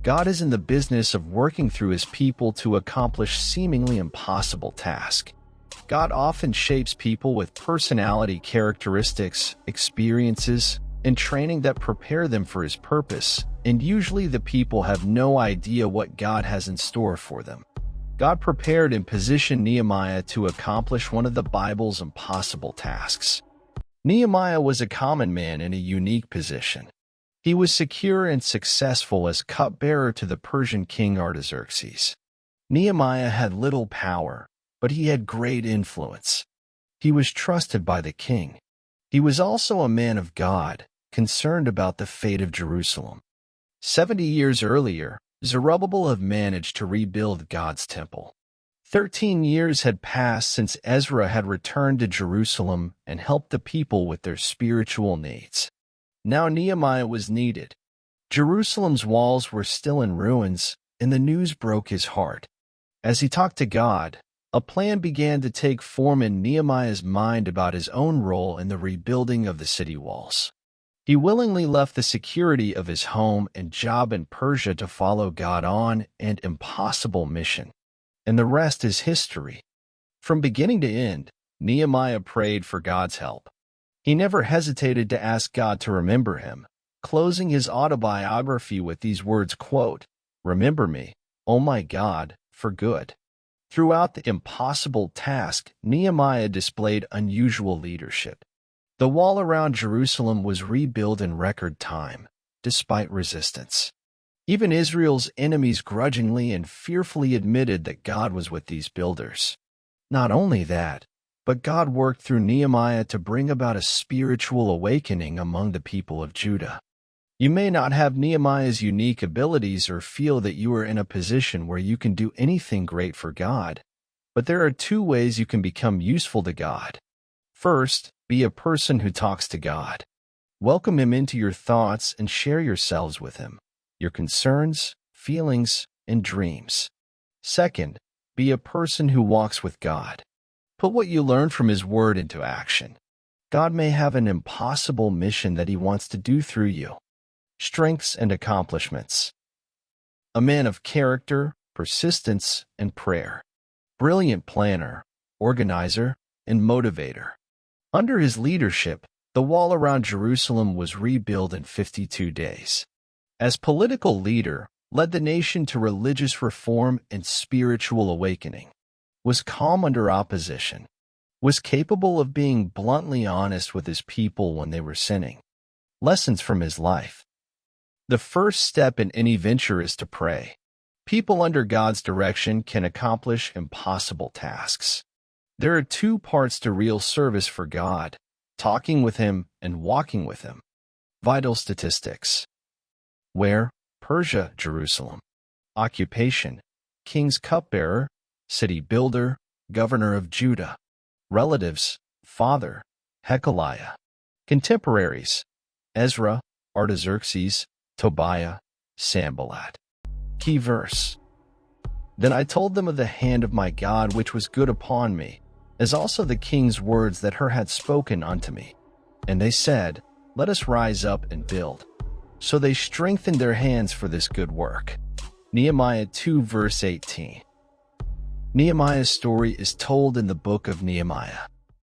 God is in the business of working through his people to accomplish seemingly impossible tasks. God often shapes people with personality characteristics, experiences, and training that prepare them for his purpose, and usually the people have no idea what God has in store for them. God prepared and positioned Nehemiah to accomplish one of the Bible's impossible tasks. Nehemiah was a common man in a unique position. He was secure and successful as cupbearer to the Persian king Artaxerxes. Nehemiah had little power, but he had great influence. He was trusted by the king. He was also a man of God, concerned about the fate of Jerusalem. 70 years earlier, Zerubbabel had managed to rebuild God's temple. 13 years had passed since Ezra had returned to Jerusalem and helped the people with their spiritual needs. Now Nehemiah was needed. Jerusalem's walls were still in ruins, and the news broke his heart. As he talked to God, a plan began to take form in Nehemiah's mind about his own role in the rebuilding of the city walls. He willingly left the security of his home and job in Persia to follow God on an impossible mission. And the rest is history. From beginning to end, Nehemiah prayed for God's help. He never hesitated to ask God to remember him, closing his autobiography with these words, quote, "Remember me, O my God, for good." Throughout the impossible task, Nehemiah displayed unusual leadership. The wall around Jerusalem was rebuilt in record time, despite resistance. Even Israel's enemies grudgingly and fearfully admitted that God was with these builders. Not only that, but God worked through Nehemiah to bring about a spiritual awakening among the people of Judah. You may not have Nehemiah's unique abilities or feel that you are in a position where you can do anything great for God, but there are two ways you can become useful to God. First, be a person who talks to God. Welcome him into your thoughts and share yourselves with him, your concerns, feelings, and dreams. Second, be a person who walks with God. Put what you learned from his word into action. God may have an impossible mission that he wants to do through you. Strengths and accomplishments. A man of character, persistence, and prayer. Brilliant planner, organizer, and motivator. Under his leadership, the wall around Jerusalem was rebuilt in 52 days. As political leader, led the nation to religious reform and spiritual awakening. Was calm under opposition. Was capable of being bluntly honest with his people when they were sinning. Lessons from his life. The first step in any venture is to pray. People under God's direction can accomplish impossible tasks. There are two parts to real service for God: talking with him and walking with him. Vital statistics. Where? Persia, Jerusalem. Occupation: king's cupbearer, city builder, governor of Judah. Relatives: father, Hekeliah. Contemporaries: Ezra, Artaxerxes, Tobiah, Sanballat. Key verse. Then I told them of the hand of my God which was good upon me, as also the king's words that her had spoken unto me. And they said, Let us rise up and build. So they strengthened their hands for this good work. Nehemiah 2 verse 18. Nehemiah's story is told in the book of Nehemiah.